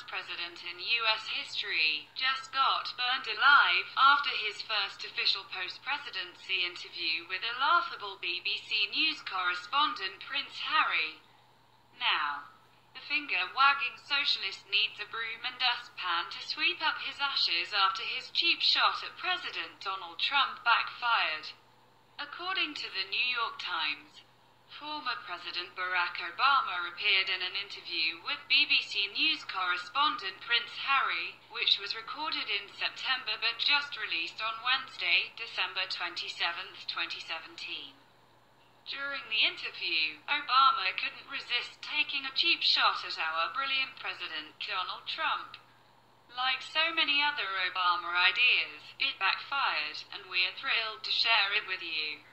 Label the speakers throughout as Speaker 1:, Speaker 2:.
Speaker 1: vice president in U.S. history, just got burned alive after his first official post-presidency interview with a laughable BBC News correspondent Prince Harry. Now, the finger-wagging socialist needs a broom and dustpan to sweep up his ashes after his cheap shot at President Donald Trump backfired. According to the New York Times, former President Barack Obama appeared in an interview with BBC News correspondent Prince Harry, which was recorded in September but just released on Wednesday, December 27, 2017. During the interview, Obama couldn't resist taking a cheap shot at our brilliant President Donald Trump. Like so many other Obama ideas, it backfired, and we're thrilled to share it with you.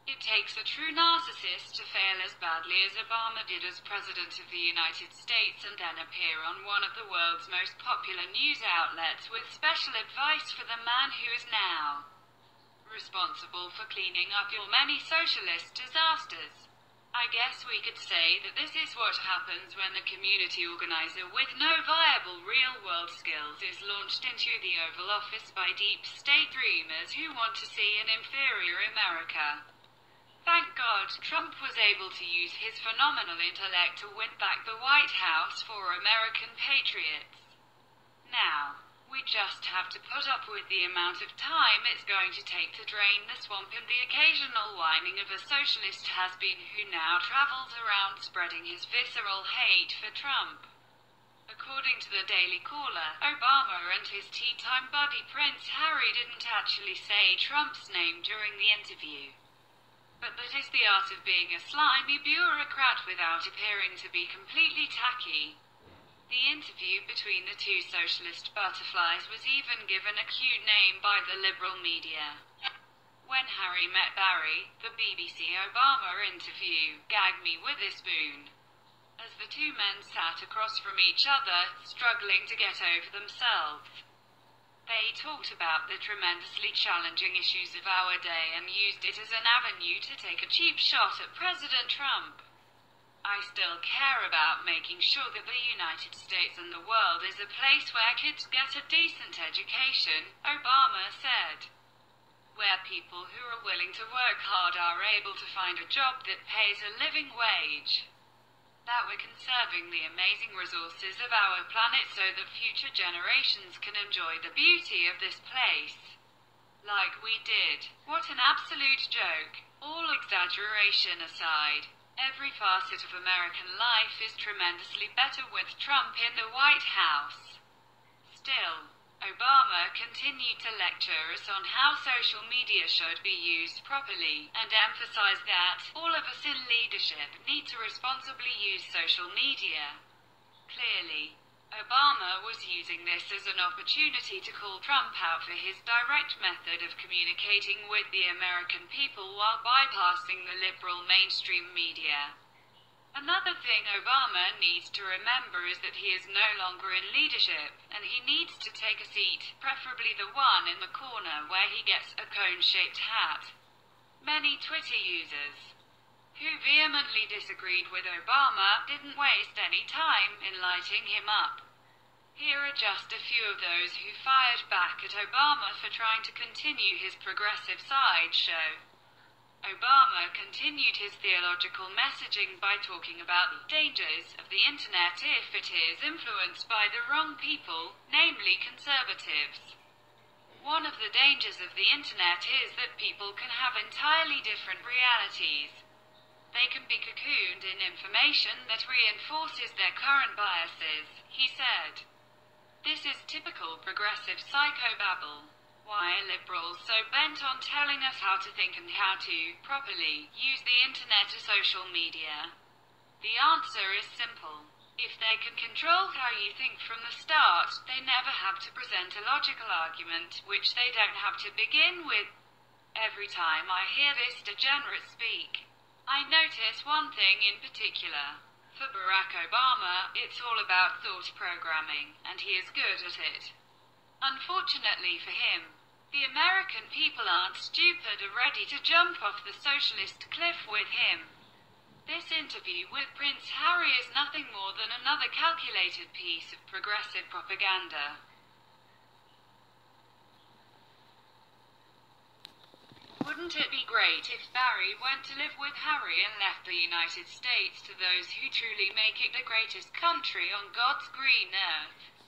Speaker 1: It takes a true narcissist to fail as badly as Obama did as President of the United States and then appear on one of the world's most popular news outlets with special advice for the man who is now responsible for cleaning up your many socialist disasters. I guess we could say that this is what happens when the community organizer with no viable real-world skills is launched into the Oval Office by deep state dreamers who want to see an inferior America. Thank God, Trump was able to use his phenomenal intellect to win back the White House for American patriots. Now, we just have to put up with the amount of time it's going to take to drain the swamp and the occasional whining of a socialist has-been who now travels around spreading his visceral hate for Trump. According to the Daily Caller, Obama and his tea-time buddy Prince Harry didn't actually say Trump's name during the interview. But that is the art of being a slimy bureaucrat without appearing to be completely tacky. The interview between the two socialist butterflies was even given a cute name by the liberal media. When Harry met Barry, the BBC Obama interview gagged me with a spoon, as the two men sat across from each other, struggling to get over themselves. They talked about the tremendously challenging issues of our day and used it as an avenue to take a cheap shot at President Trump. I still care about making sure that the United States and the world is a place where kids get a decent education, Obama said. Where people who are willing to work hard are able to find a job that pays a living wage. That we're conserving the amazing resources of our planet so that future generations can enjoy the beauty of this place. Like we did. What an absolute joke. All exaggeration aside, every facet of American life is tremendously better with Trump in the White House. Still, Obama continued to lecture us on how social media should be used properly, and emphasized that all of us in leadership need to responsibly use social media. Clearly, Obama was using this as an opportunity to call Trump out for his direct method of communicating with the American people while bypassing the liberal mainstream media. Another thing Obama needs to remember is that he is no longer in leadership, and he needs to take a seat, preferably the one in the corner where he gets a cone-shaped hat. Many Twitter users who vehemently disagreed with Obama didn't waste any time in lighting him up. Here are just a few of those who fired back at Obama for trying to continue his progressive sideshow. Obama continued his theological messaging by talking about the dangers of the internet if it is influenced by the wrong people, namely conservatives. One of the dangers of the internet is that people can have entirely different realities. They can be cocooned in information that reinforces their current biases, he said. This is typical progressive psychobabble. Why are liberals so bent on telling us how to think and how to, properly, use the internet or social media? The answer is simple. If they can control how you think from the start, they never have to present a logical argument, which they don't have to begin with. Every time I hear this degenerate speak, I notice one thing in particular. For Barack Obama, it's all about thought programming, and he is good at it. Unfortunately for him, the American people aren't stupid or ready to jump off the socialist cliff with him. This in interview with Prince Harry is nothing more than another calculated piece of progressive propaganda. Wouldn't it be great if Barry went to live with Harry and left the United States to those who truly make it the greatest country on God's green earth?